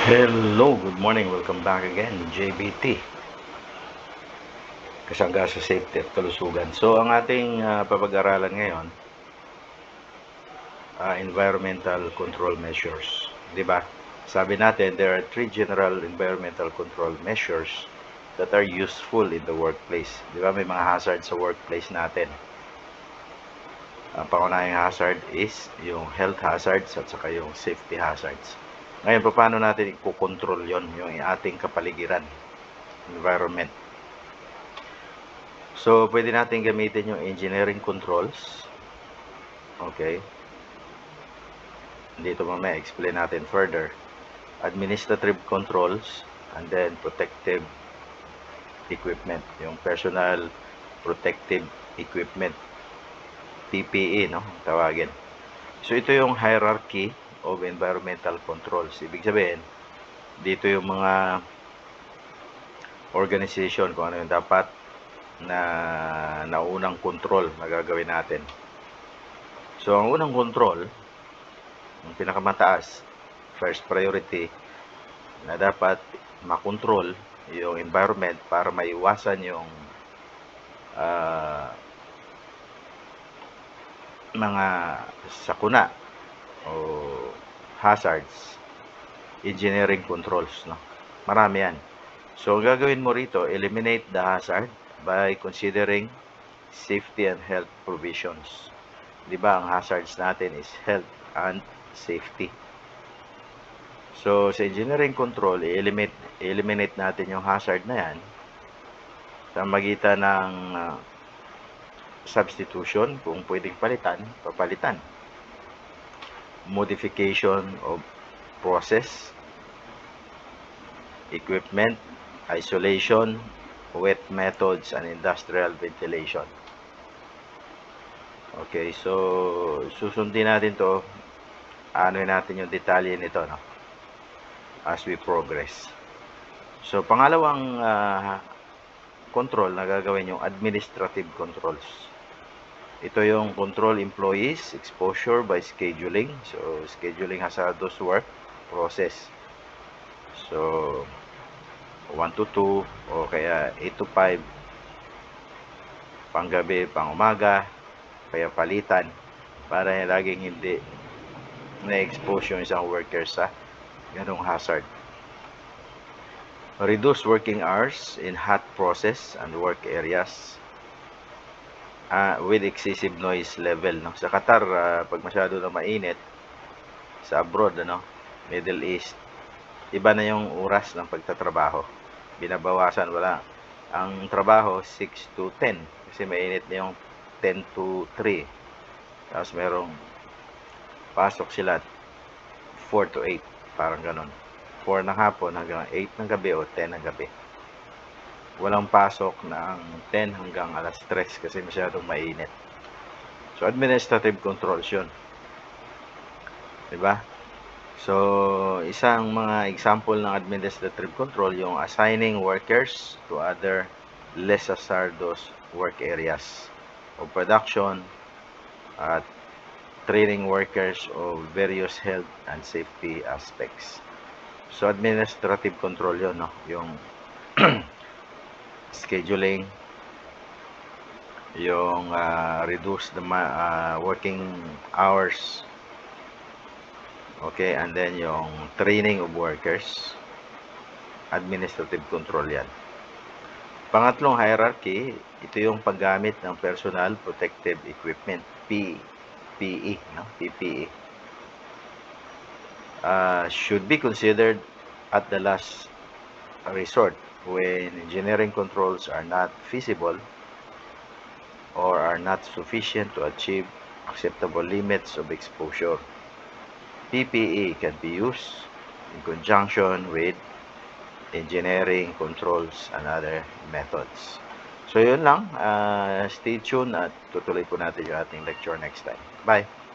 Hello, good morning. Welcome back again, JBT. Kasangga sa safety at kalusugan. So, ang ating papag-aralan ngayon, environmental control measures. Di ba? Sabi natin, there are three general environmental control measures that are useful in the workplace. Di ba? May mga hazard sa workplace natin. Ang pangunahing hazard is yung health hazards at saka yung safety hazards. Ngayon, paano natin i-control yon, yung ating kapaligiran, environment? So, pwede natin gamitin yung engineering controls. Okay. Dito mamaya explain natin further. Administrative controls and then protective equipment. Yung personal protective equipment. PPE, no? Tawagin. So, ito yung hierarchy of environmental controls. Ibig sabihin, dito yung mga organization kung ano yung dapat na naunang control na gagawin natin. So, ang unang control, ang pinakamataas, first priority, na dapat makontrol yung environment para maiwasan yung mga sakuna o hazards, engineering controls, no? Marami yan. So, ang gagawin mo rito, eliminate the hazard by considering safety and health provisions. Diba, ang hazards natin is health and safety. So, sa engineering control, eliminate natin yung hazard na yan sa magitan ng substitution, kung pwedeng papalitan. Modification of process, equipment, isolation, wet methods, and industrial ventilation. Okay, so susundin natin to, ano natin yung detalye nito, no? As we progress. So, pangalawang control na gagawin yung administrative controls. Ito yung control employees exposure by scheduling. So, scheduling hazardous work process. So, 1 to 2 o kaya 8 to 5, panggabi, pangumaga, kaya palitan para laging hindi na-expose yung isang worker sa ganong hazard. Reduce working hours in hot process and work areas with excessive noise level, no? Sa Qatar, pag masyado na mainit sa abroad, ano, Middle East, iba na yung oras ng pagtatrabaho. Binabawasan, wala. Ang trabaho 6 to 10 kasi mainit na yung 10 to 3. Tapos merong pasok sila 4 to 8, parang ganon. 4 ng hapon hanggang 8 ng gabi o 10 ng gabi. Walang pasok ng 10 hanggang alas 3 kasi masyadong mainit. So, administrative controls yun. Diba? So, isang mga example ng administrative control, yung assigning workers to other less hazardous work areas of production at training workers of various health and safety aspects. So, administrative control yun, no? Yung scheduling, yung reduce the working hours, okay, and then yung training of workers, administrative control yan. Pangatlong hierarchy, ito yung paggamit ng personal protective equipment, PPE, no? PPE. Should be considered at the last resort when engineering controls are not feasible or are not sufficient to achieve acceptable limits of exposure. PPE can be used in conjunction with engineering controls and other methods. So, yun lang. Stay tuned at tutuloy po natin yung ating lecture next time. Bye!